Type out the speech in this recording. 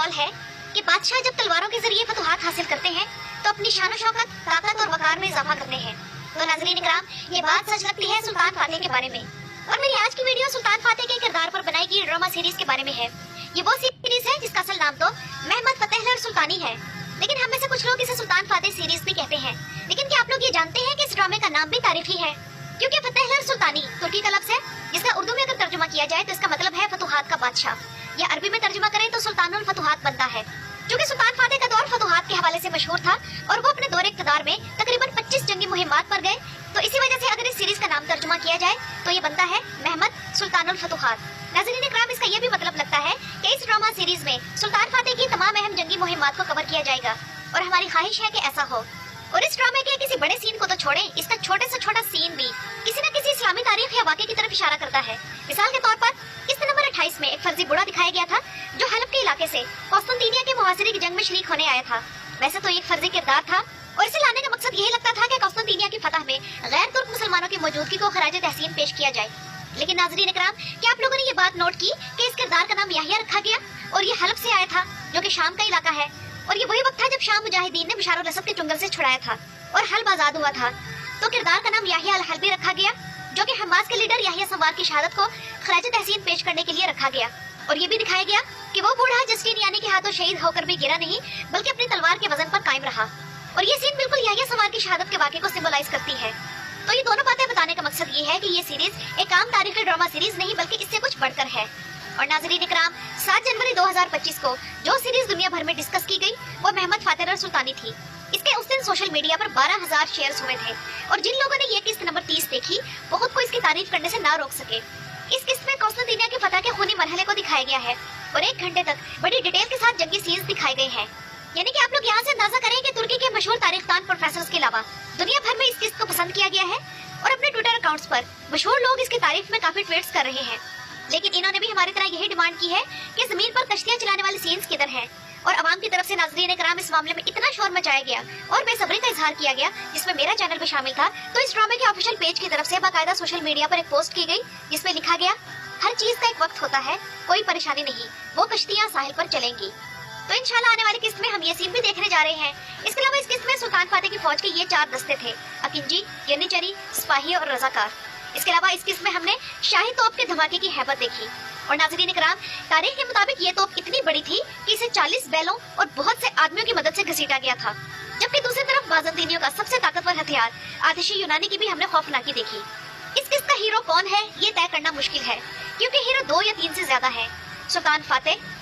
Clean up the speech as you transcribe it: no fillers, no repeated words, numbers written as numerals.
कौल है कि बादशाह जब तलवारों के जरिए फतुहात हासिल करते हैं तो अपनी शान शौकत, ताकत और वकार में इजाफा करते हैं। तो नाज़रीन इकराम, ये बात सच लगती है सुल्तान फातेह के बारे में। और मेरी आज की वीडियो सुल्तान फातेह के किरदार पर बनाई गई ड्रामा सीरीज के बारे में है। ये वो सीरीज है जिसका असल नाम तो महमद फतेहलर सुल्तानी है, लेकिन हम में से कुछ लोग इसे सुल्तान फातेह सीरीज भी कहते हैं। लेकिन क्या आप लोग ये जानते हैं कि इस ड्रामे का नाम भी तारीखी है, क्योंकि फतेहलर सुल्तानी तुर्की का लफ्ज़ है जिसका उर्दू में अगर तर्जुमा किया जाए तो इसका मतलब है फतुहात का बादशाह, या अरबी में तर्जुमा करें तो सुल्तानुल फतुहात बनता है। क्योंकि सुल्तान फातेह का दौर फतुहात के हवाले से मशहूर था और वो अपने दौरे इक़्तिदार में तकरीबन 25 जंगी मुहिम्मात पर गए, तो इसी वजह से अगर इस सीरीज का नाम तर्जुमा किया जाए तो ये बनता है महमद सुल्तानुल फतुहात। नाज़रीन इकराम, इसका ये भी मतलब लगता है कि इस ड्रामा सीरीज में सुल्तान फातेह की तमाम अहम जंगी मुहिम्मात को कवर किया जाएगा, और हमारी ख्वाहिश है कि ऐसा हो। और इस ड्रामे के किसी बड़े सीन को तो छोड़ें, इसका छोटे से छोटा सीन भी किसी न किसी इस्लामी तारीख या वाक़े की तरफ इशारा करता है। मिसाल के तौर पर किस्सा नंबर 28 में एक फर्जी बूढ़ा दिखाया गया था जो हलफ के इलाके से कौस्तुनतीनिया के मुहासिरे की जंग में शरीक होने आया था। वैसे तो एक फर्जी किरदार था और इसे लाने का मकसद यही लगता था कि कौस्तुनतीनिया की फतह में गैर तुर्क मुसलमानों की मौजूदगी को खराज तहसीन पेश किया जाए। लेकिन नाज़रीन इकराम, क्या आप लोगों ने ये बात नोट की कि इस किरदार का नाम याहिया रखा गया और ये हलफ से आया था जो कि शाम का इलाका है, और ये वही वक्त था जब शाम मुजाहिदीन ने बशार अल असद के चुंगल से छुड़ाया था और हल्ब आजाद हुआ था। तो किरदार का नाम याहिया अल हल्बी रखा गया जो कि हमास के लीडर याहिया संवार की शहादत को खराज तहसीन पेश करने के लिए रखा गया। और ये भी दिखाया गया कि वो बूढ़ा जस्टिनियानी के हाथों शहीद होकर भी गिरा नहीं, बल्कि अपनी तलवार के वजन पर कायम रहा। और ये सीन बिल्कुल याहिया संवार की शहादत के वाक़े को सिंबलाइज करती है। तो ये दोनों बातें बताने का मकसद ये है कि ये सीरीज एक आम तारीखी ड्रामा सीरीज नहीं बल्कि इससे कुछ बढ़कर है। और नाज़रीन इकराम, 7 जनवरी 2025 को जो सीरीज दुनिया भर में डिस्कस की गई वो महमद फतेहलर सुल्तानी थी। इसके उस दिन सोशल मीडिया पर 12,000 शेयर्स हुए थे, और जिन लोगों ने ये किस्त नंबर 30 देखी वो खुद को इसकी तारीफ करने से ना रोक सके। इस किस्त में कौस्तुनतीनिया के फतह के खूनी मरहले को दिखाया गया है और 1 घंटे तक बड़ी डिटेल के साथ जंगी सीन्स दिखाए गए हैं। यानी कि आप लोग यहाँ से अंदाजा करें कि तुर्की के मशहूर तारीखदान प्रोफेसर्स के अलावा दुनिया भर में इस किस्त को पसंद किया गया है, और अपने ट्विटर अकाउंट्स पर मशहूर लोग इसकी तारीफ में काफी ट्वीट्स कर रहे हैं। लेकिन इन्होंने भी हमारी तरह यही डिमांड की है कि जमीन पर कश्तियां चलाने वाली सीन्स किधर हैं। और अवाम की तरफ से नाज़रीन इकराम इस मामले में इतना शोर मचाया गया और बेसब्री का इजहार किया गया, जिसमें मेरा चैनल भी शामिल था। तो इस ड्रामे के ऑफिशियल पेज की तरफ से बाकायदा सोशल मीडिया पर एक पोस्ट की गई जिसमें लिखा गया, हर चीज का एक वक्त होता है, कोई परेशानी नहीं, वो कश्तियां साहिल पर चलेंगी। तो इंशाल्लाह आने वाली किस्त में हम ये सीन भी देखने जा रहे हैं। इसके अलावा इस किस्त में सुल्तान फातेह की फौज के ये 4 दस्ते थे, अकिंजी, यन्नीचरी, सिपाही और रजाकार। इसके अलावा इस किस्त में हमने शाही तोप के धमाके की हैबत देखी। और नाज़रीन इकराम, तारीख के मुताबिक ये तोप इतनी बड़ी थी कि इसे 40 बैलों और बहुत से आदमियों की मदद से घसीटा गया था। जबकि दूसरी तरफ बाज़ंतीनियों का सबसे ताकतवर हथियार आतिशी यूनानी की भी हमने खौफनाकी देखी। इस किस्त का हीरो कौन है ये तय करना मुश्किल है, क्योंकि हीरो 2 या 3 से ज्यादा है। सुल्तान फातेह,